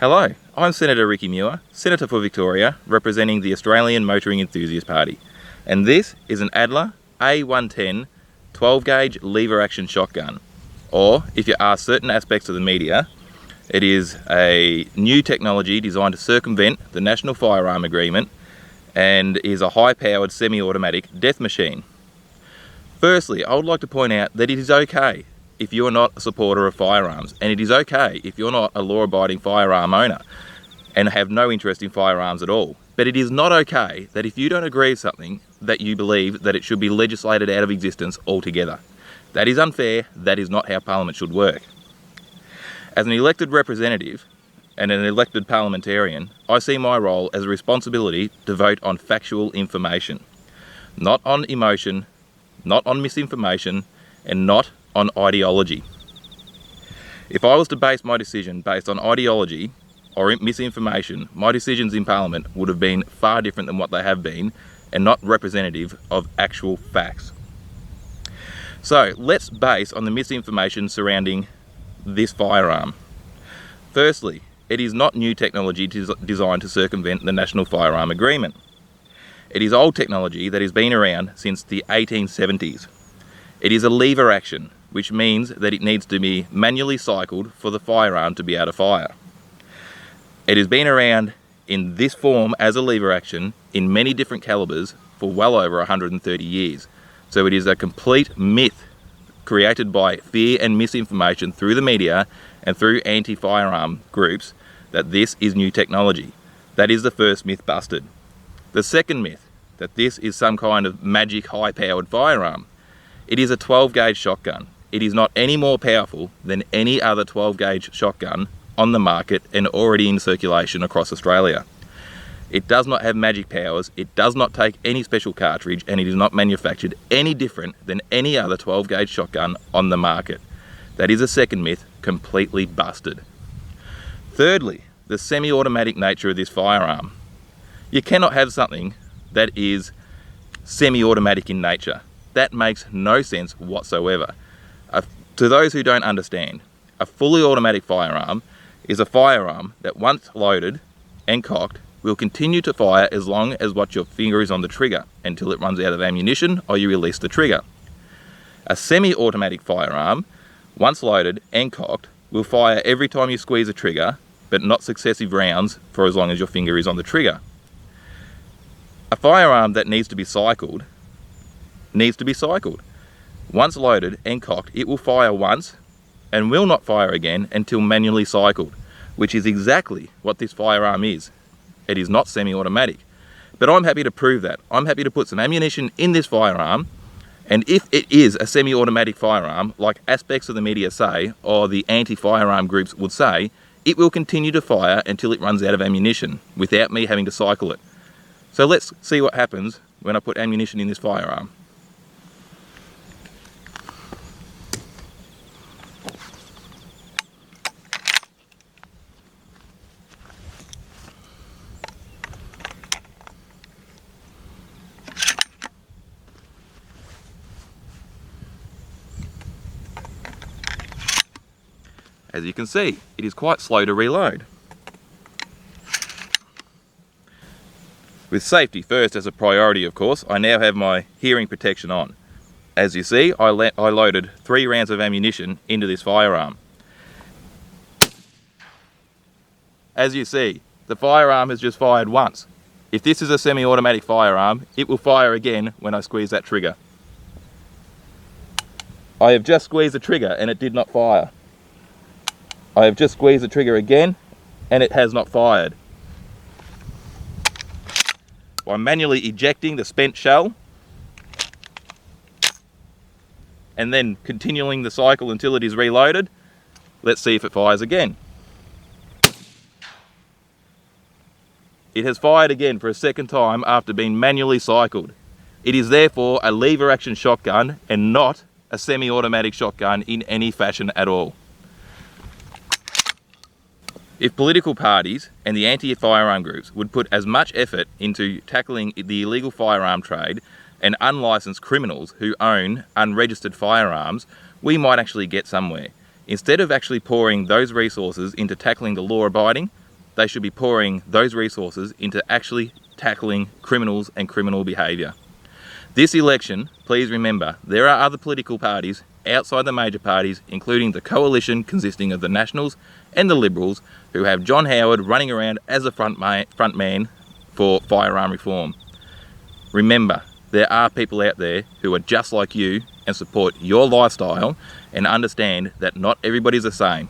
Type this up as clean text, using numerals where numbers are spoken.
Hello, I'm Senator Ricky Muir, Senator for Victoria, representing the Australian Motoring Enthusiast Party, and this is an Adler A110 12-gauge lever-action shotgun, or, if you ask certain aspects of the media, it is a new technology designed to circumvent the National Firearm Agreement and is a high-powered semi-automatic death machine. Firstly, I would like to point out that it is okay if you're not a supporter of firearms, and it is okay if you're not a law-abiding firearm owner and have no interest in firearms at all. But it is not okay that if you don't agree with something, that you believe that it should be legislated out of existence altogether. That is unfair. That is not how Parliament should work. As an elected representative and an elected parliamentarian, I see my role as a responsibility to vote on factual information, not on emotion, not on misinformation, and not on ideology. If I was to base my decision based on ideology or misinformation, my decisions in Parliament would have been far different than what they have been and not representative of actual facts. So let's base on the misinformation surrounding this firearm. Firstly, it is not new technology designed to circumvent the National Firearm Agreement. It is old technology that has been around since the 1870s. It is a lever action, which means that it needs to be manually cycled for the firearm to be able to fire. It has been around in this form as a lever action in many different calibers for well over 130 years. So it is a complete myth created by fear and misinformation through the media and through anti-firearm groups that this is new technology. That is the first myth busted. The second myth, that this is some kind of magic high-powered firearm. It is a 12-gauge shotgun. It is not any more powerful than any other 12-gauge shotgun on the market and already in circulation across Australia. It does not have magic powers, it does not take any special cartridge, and it is not manufactured any different than any other 12-gauge shotgun on the market. That is a second myth, completely busted. Thirdly, the semi-automatic nature of this firearm. You cannot have something that is semi-automatic in nature. That makes no sense whatsoever. To those who don't understand, a fully automatic firearm is a firearm that once loaded and cocked will continue to fire as long as what your finger is on the trigger until it runs out of ammunition or you release the trigger. A semi-automatic firearm, once loaded and cocked, will fire every time you squeeze a trigger, but not successive rounds for as long as your finger is on the trigger. A firearm that needs to be cycled. Once loaded and cocked, it will fire once and will not fire again until manually cycled, which is exactly what this firearm is. It is not semi-automatic. But I'm happy to prove that. I'm happy to put some ammunition in this firearm, and if it is a semi-automatic firearm, like aspects of the media say, or the anti-firearm groups would say, it will continue to fire until it runs out of ammunition without me having to cycle it. So let's see what happens when I put ammunition in this firearm. As you can see, it is quite slow to reload. With safety first as a priority, of course, I now have my hearing protection on. As you see, I loaded 3 rounds of ammunition into this firearm. As you see, the firearm has just fired once. If this is a semi-automatic firearm, it will fire again when I squeeze that trigger. I have just squeezed the trigger and it did not fire. I have just squeezed the trigger again and it has not fired. By manually ejecting the spent shell and then continuing the cycle until it is reloaded, let's see if it fires again. It has fired again for a second time after being manually cycled. It is therefore a lever action shotgun and not a semi-automatic shotgun in any fashion at all. If political parties and the anti-firearm groups would put as much effort into tackling the illegal firearm trade and unlicensed criminals who own unregistered firearms, we might actually get somewhere. Instead of actually pouring those resources into tackling the law-abiding, they should be pouring those resources into actually tackling criminals and criminal behaviour. This election, please remember, there are other political parties outside the major parties, including the coalition consisting of the Nationals and the Liberals, who have John Howard running around as a front man for firearm reform. Remember, there are people out there who are just like you and support your lifestyle and understand that not everybody's the same.